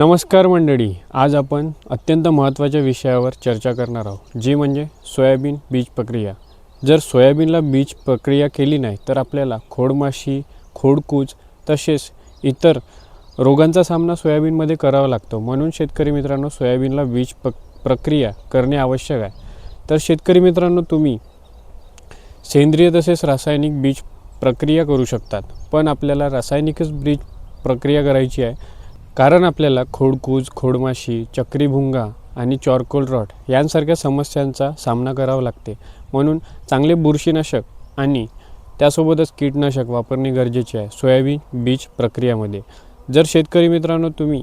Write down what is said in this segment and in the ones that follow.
नमस्कार मंडळी, आज आपण अत्यंत महत्त्वाच्या विषयावर चर्चा करणार आहोत, जी म्हणजे सोयाबीन बीज प्रक्रिया। जर सोयाबीनला बीज प्रक्रिया केली नाही तर आपल्याला खोडमाशी, खोडकूज तसेच इतर रोगांचा सामना सोयाबीनमध्ये करावा लागतो। म्हणून शेतकरी मित्रांनो, सोयाबीनला बीज प्रक्रिया करणे आवश्यक आहे। तर शेतकरी मित्रांनो, तुम्ही सेंद्रिय तसेच रासायनिक बीज प्रक्रिया करू शकतात, पण आपल्याला रासायनिकच बीज प्रक्रिया करायची आहे, कारण आपल्याला खोडकूज, खोडमाशी, चक्रीभुंगा आणि चारकोल रॉट यांसारख्या समस्यांचा सामना करावा लागते। म्हणून चांगले बुरशीनाशक आणि त्यासोबतच कीटनाशक वापरणे गरजेचे आहे सोयाबीन बीज प्रक्रियामध्ये। जर शेतकरी मित्रांनो तुम्ही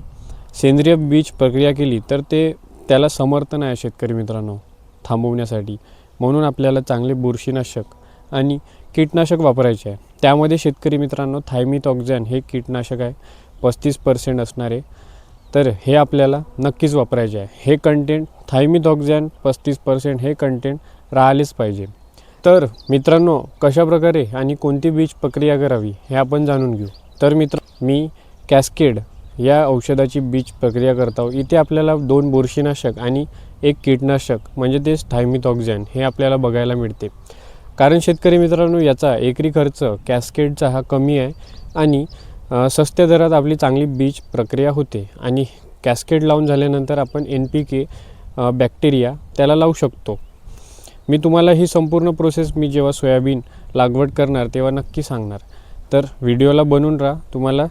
सेंद्रिय बीज प्रक्रिया केली तर त्याला समर्थन आहे शेतकरी मित्रांनो थांबवण्यासाठी। म्हणून आपल्याला चांगले बुरशीनाशक आणि कीटनाशक वापरायचे आहे। त्यामध्ये शेतकरी मित्रांनो थायमिथॉक्झॅन हे कीटनाशक आहे 35% असणारे, तर हे आपल्याला नक्कीच वापरायचे आहे। हे कंटेंट थायमिथॉक्झॅन 35% हे कंटेंट राहिलेच पाहिजे। तर मित्रांनो, कशा प्रकारे आणि कोणती बीज प्रक्रिया करावी हे आपण जाणून घेऊ। तर मी कॅस्केड या औषधाची बीज प्रक्रिया करतो। इथे आपल्याला 2 बुरशीनाशक आणि 1 कीटनाशक म्हणजे तेच थायमिथॉक्झॅन हे आपल्याला बघायला मिळते। कारण शेतकरी मित्रांनो, याचा एकरी खर्च कॅस्केडचा हा कमी आहे आणि सस्त्या दरात आपली चांगली बीज प्रक्रिया होते। आणि कॅस्केड लावून झाल्यानंतर आपण NPK बॅक्टेरिया त्याला लावू शकतो। मी तुम्हाला ही संपूर्ण प्रोसेस मी जेव्हा सोयाबीन लागवड करणार तेव्हा नक्की सांगणार। तर व्हिडिओला बनवून राहा, तुम्हाला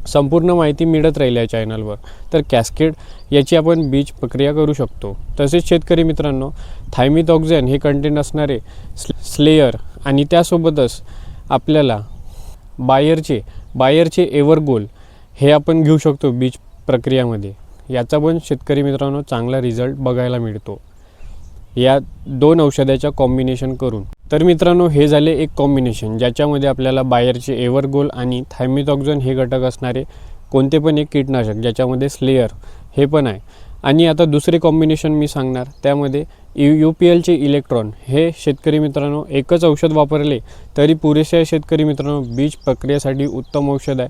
संपूर्ण माहिती मिळत राहील या चॅनलवर। तर कॅस्केड याची आपण बीज प्रक्रिया करू शकतो। तसेच शेतकरी मित्रांनो, थायमिथॉक्झॅन हे कंटेंट असणारे स्लेयर आणि त्यासोबतच आपल्याला बायरचे एव्हरगोल हे आपण घेऊ शकतो बीज प्रक्रियामध्ये। याचा पण शेतकरी मित्रांनो चांगला रिझल्ट बघायला मिळतो या 2 औषधाच्या कॉम्बिनेशन करून। तर मित्रांनो, हे झाले एक कॉम्बिनेशन ज्याच्यामध्ये आपल्याला बायरचे एव्हरगोल आणि थायमिथॉक्झॅन हे घटक असणारे कोणते पण एक कीटनाशक, ज्याच्यामध्ये स्लेयर हे पण आहे। आणि आता दुसरे कॉम्बिनेशन मी सांगणार, त्यामध्ये UPLचे इलेक्ट्रॉन हे शेतकरी मित्रांनो एकच औषध वापरले तरी पुरेसे आहे शेतकरी मित्रांनो, बीज प्रक्रियेसाठी उत्तम औषध आहे।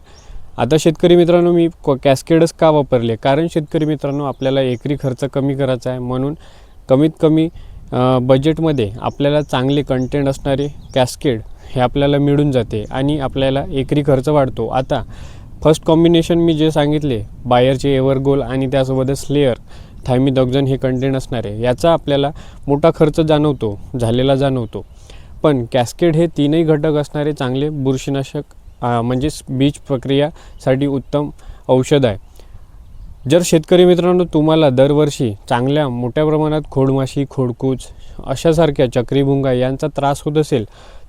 आता शेतकरी मित्रांनो, मी कॅस्केडच का वापरले, कारण शेतकरी मित्रांनो आपल्याला एकरी खर्च कमी करायचा आहे। म्हणून कमीत कमी बजेटमध्ये आपल्याला चांगले कंटेंट असणारे कॅस्केड हे आपल्याला मिळून जाते आणि आपल्याला एकरी खर्च वाढतो। आता फर्स्ट कॉम्बिनेशन मी जे सांगितले, बायरचे एव्हरगोल आणि त्यासोबतच स्लेयर, थायमिथॉक्झॅन हे कंटेंट असणारे, याचा आपल्याला मोठा खर्च झालेला जाणवतो। पण कॅस्केड हे 3ही घटक असणारे चांगले बुरशीनाशक म्हणजे बीज प्रक्रियासाठी उत्तम औषध आहे। जर शेतकरी मित्रांनो तुम्हाला दरवर्षी चांगल्या मोठ्या प्रमाणात खोडमाशी, खोडकूज अशासारख्या चक्रीभुंगा यांचा त्रास होत असेल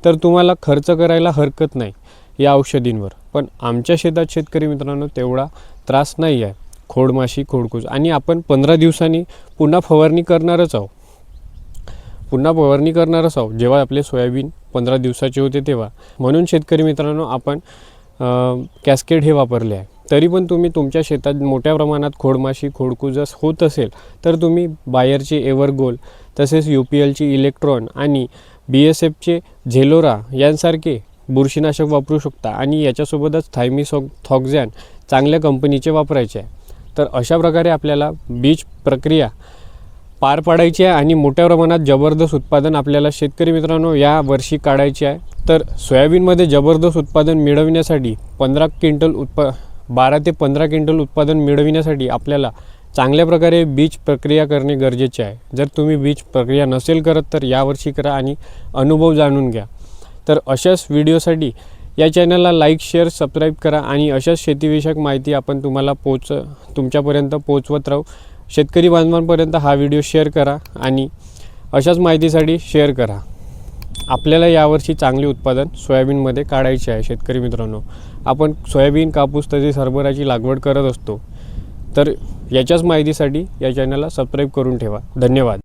तर तुम्हाला खर्च करायला हरकत नाही या औषधींवर। पण आमच्या शेतात शेतकरी मित्रांनो तेवढा त्रास नाही आहे खोडमाशी, खोडकूज, आणि आपण 15 दिवसांनी पुन्हा फवारणी करणारच आहोत। जेव्हा आपले सोयाबीन 15 दिवसाचे होते तेव्हा। म्हणून शेतकरी मित्रांनो आपण कॅस्केड हे वापरले आहे। तरी पण तुम्ही तुमच्या शेतात मोठ्या प्रमाणात खोडमाशी, खोडकूज होत असेल तर तुम्ही बायरचे एव्हरगोल तसेच UPLचे इलेक्ट्रॉन आणि BSFचे झेलोरा यांसारखे बुरशीनाशक वापरू शकता। आणि याच्यासोबतच थायमिथॉक्झॅन चांगल्या कंपनीचे वापरायचे आहे। तर अशा प्रकारे आपल्याला बीज प्रक्रिया पार पाडायची आहे आणि मोठ्या प्रमाणात जबरदस्त उत्पादन आपल्याला शेतकरी मित्रांनो या वर्षी काढायचे आहे। तर सोयाबीनमध्ये जबरदस्त उत्पादन मिळविण्यासाठी 12 ते 15 क्विंटल उत्पादन मिळविण्यासाठी आपल्याला चांगल्या प्रकारे बीज प्रक्रिया करणे गरजेचे आहे। जर तुम्ही बीज प्रक्रिया नसेल करत तर यावर्षी करा आणि अनुभव जाणून घ्या। तर अशाच व्हिडिओसाठी या चॅनलला लाईक, शेअर, सबस्क्राईब करा आणि अशाच शेतीविषयक माहिती आपण तुमच्यापर्यंत पोहोचवत राहू। शेतकरी बांधवांपर्यंत हा व्हिडिओ शेअर करा आणि अशाच माहितीसाठी शेअर करा। आपल्याला यावर्षी चांगले उत्पादन सोयाबीनमध्ये काढायचे आहे शेतकरी मित्रांनो। आपण सोयाबीन, कापूस तसेच हरभऱ्याची लागवड करत असतो। तर याच्याच माहितीसाठी या चॅनलला सबस्क्राईब करून ठेवा। धन्यवाद।